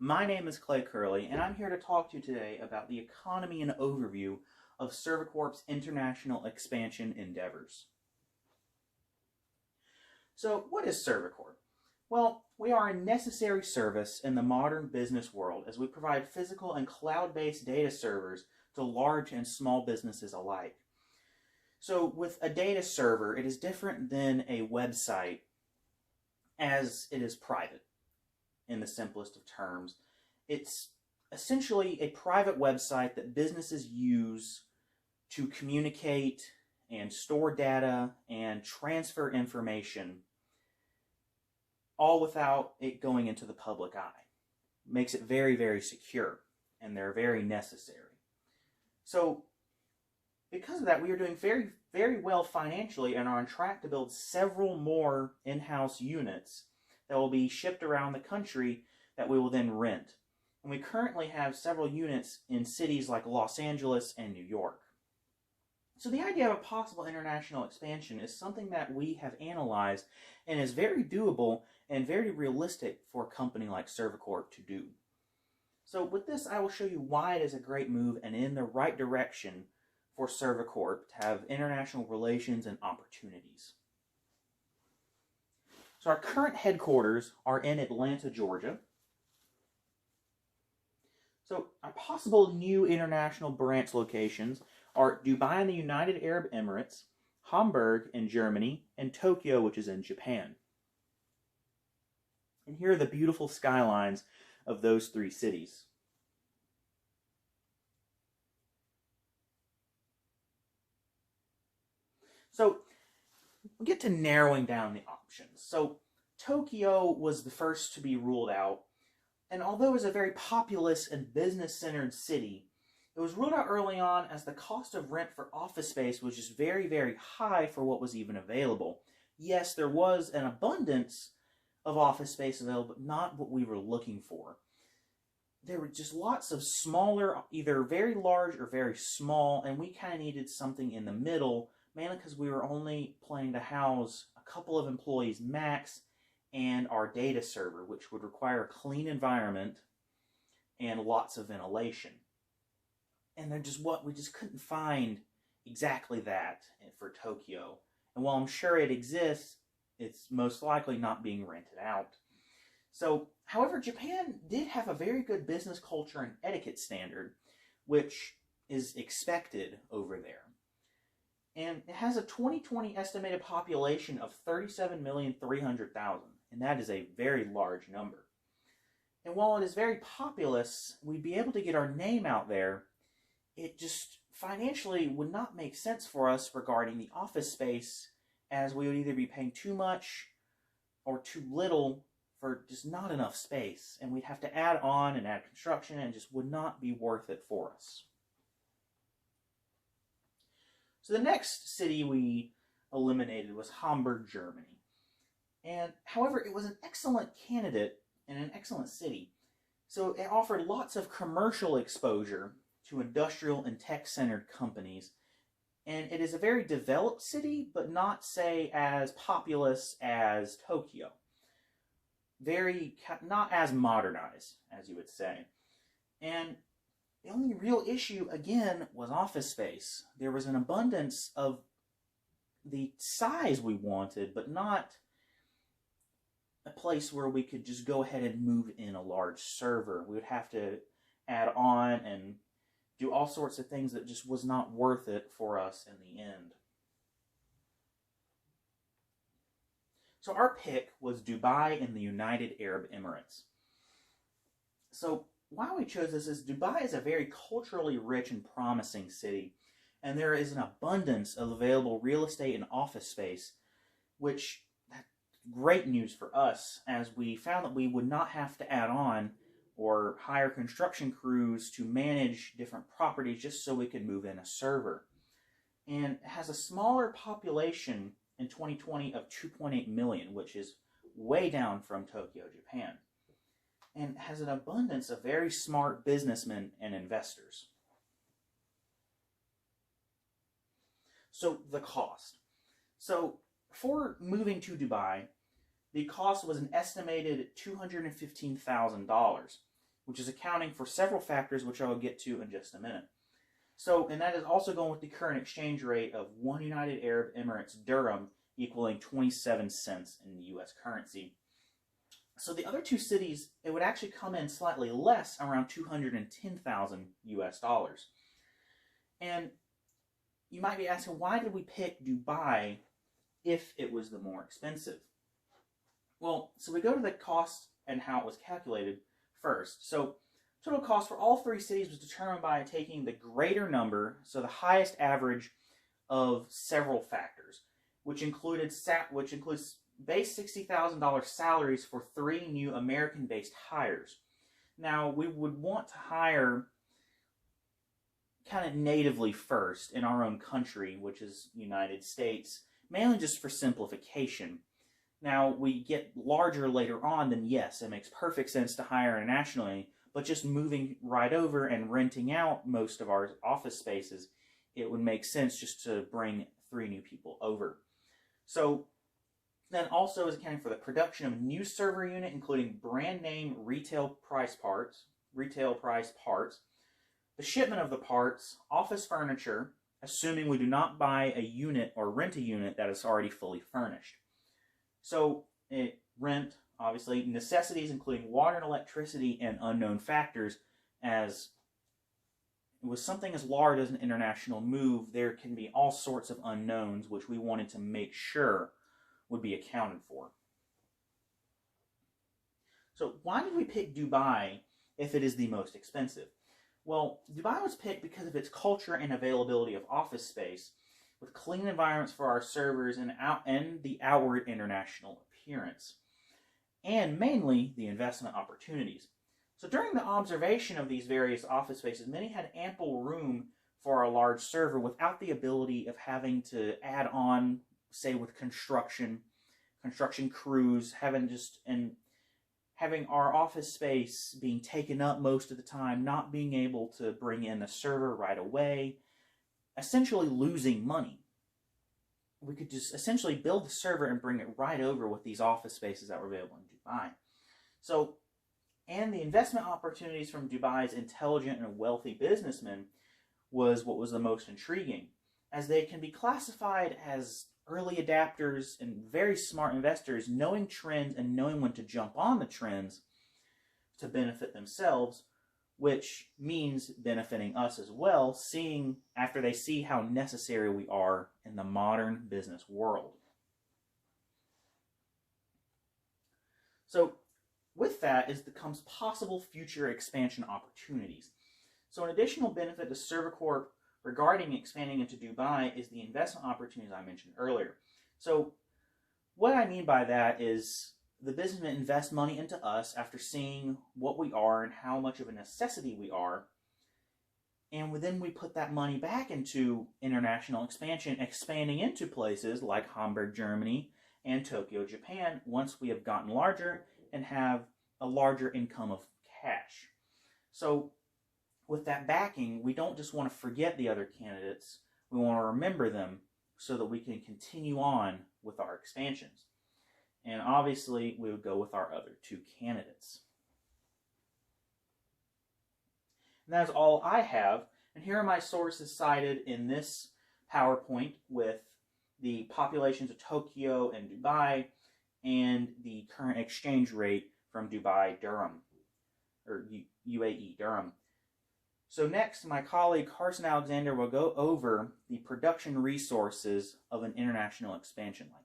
My name is Curlee, and I'm here to talk to you today about the economy and overview of Servicorp's international expansion endeavors. So, what is Servicorp? Well, we are a necessary service in the modern business world as we provide physical and cloud-based data servers to large and small businesses alike. So, with a data server, it is different than a website as it is private. In the simplest of terms, it's essentially a private website that businesses use to communicate and store data and transfer information, all without it going into the public eye. Makes it very, very secure, and they're very necessary. So, because of that, we are doing very, very well financially and are on track to build several more in-house units that will be shipped around the country that we will then rent. And we currently have several units in cities like Los Angeles and New York. So the idea of a possible international expansion is something that we have analyzed and is very doable and very realistic for a company like Servocorp to do. So with this, I will show you why it is a great move and in the right direction for Servocorp to have international relations and opportunities. So our current headquarters are in Atlanta, Georgia. So our possible new international branch locations are Dubai in the United Arab Emirates, Hamburg in Germany, and Tokyo, which is in Japan. And here are the beautiful skylines of those three cities. So we'll get to narrowing down the options. So Tokyo was the first to be ruled out, and although it was a very populous and business-centered city, it was ruled out early on as the cost of rent for office space was just very, very high for what was even available. Yes, there was an abundance of office space available, but not what we were looking for. There were just lots of smaller, either very large or very small, and we kind of needed something in the middle, mainly because we were only planning to house a couple of employees max and our data server, which would require a clean environment and lots of ventilation. And we just couldn't find exactly that for Tokyo. And while I'm sure it exists, it's most likely not being rented out. So, however, Japan did have a very good business culture and etiquette standard, which is expected over there. And it has a 2020 estimated population of 37,300,000, and that is a very large number. And while it is very populous, we'd be able to get our name out there. It just financially would not make sense for us regarding the office space, as we would either be paying too much or too little for just not enough space, and we'd have to add on and add construction, and it just would not be worth it for us. So the next city we eliminated was Hamburg, Germany. And however, it was an excellent candidate and an excellent city. So it offered lots of commercial exposure to industrial and tech-centered companies. And it is a very developed city, but not, say, as populous as Tokyo. Not as modernized, as you would say. And the only real issue, again, was office space. There was an abundance of the size we wanted, but not a place where we could just go ahead and move in a large server. We would have to add on and do all sorts of things that just was not worth it for us in the end. So our pick was Dubai in the United Arab Emirates. So why we chose this is Dubai is a very culturally rich and promising city, and there is an abundance of available real estate and office space, which great news for us, as we found that we would not have to add on or hire construction crews to manage different properties just so we could move in a server. And it has a smaller population in 2020 of 2.8 million, which is way down from Tokyo, Japan, and has an abundance of very smart businessmen and investors. So the cost. So for moving to Dubai, the cost was an estimated $215,000, which is accounting for several factors which I will get to in just a minute. So, and that is also going with the current exchange rate of one United Arab Emirates dirham equaling 27 cents in the U.S. currency. So the other two cities, it would actually come in slightly less, around 210,000 US dollars. And you might be asking, why did we pick Dubai if it was the more expensive? Well, so we go to the cost and how it was calculated first. So total cost for all three cities was determined by taking the greater number, so the highest average of several factors, which includes base $60,000 salaries for 3 new American-based hires. Now, we would want to hire kind of natively first in our own country, which is United States, mainly just for simplification. Now, we get larger later on, then yes, it makes perfect sense to hire internationally, but just moving right over and renting out most of our office spaces, it would make sense just to bring 3 new people over. So, then also is accounting for the production of a new server unit, including brand name retail price parts, the shipment of the parts, office furniture, assuming we do not buy a unit or rent a unit that is already fully furnished. So, rent, obviously, necessities including water and electricity, and unknown factors. As with something as large as an international move, there can be all sorts of unknowns, which we wanted to make sure would be accounted for. So why did we pick Dubai if it is the most expensive? Well, Dubai was picked because of its culture and availability of office space, with clean environments for our servers and the outward international appearance, and mainly the investment opportunities. So during the observation of these various office spaces, many had ample room for a large server without the ability of having to add on, say, with construction crews, having our office space being taken up most of the time, not being able to bring in a server right away, essentially losing money. We could just essentially build the server and bring it right over with these office spaces that were available in Dubai. So, and the investment opportunities from Dubai's intelligent and wealthy businessmen was what was the most intriguing, as they can be classified as early adapters and very smart investors, knowing trends and knowing when to jump on the trends to benefit themselves, which means benefiting us as well, after they see how necessary we are in the modern business world. So with that comes possible future expansion opportunities. So an additional benefit to Servicorp regarding expanding into Dubai is the investment opportunities I mentioned earlier. So what I mean by that is the businessmen invest money into us after seeing what we are and how much of a necessity we are, and then we put that money back into international expansion, expanding into places like Hamburg, Germany, and Tokyo, Japan, once we have gotten larger and have a larger income of cash. So with that backing, we don't just want to forget the other candidates. We want to remember them so that we can continue on with our expansions. And obviously, we would go with our other 2 candidates. And that's all I have. And here are my sources cited in this PowerPoint with the populations of Tokyo and Dubai and the current exchange rate from Dubai dirham, or UAE dirham. So next, my colleague Carson Alexander will go over the production resources of an international expansion like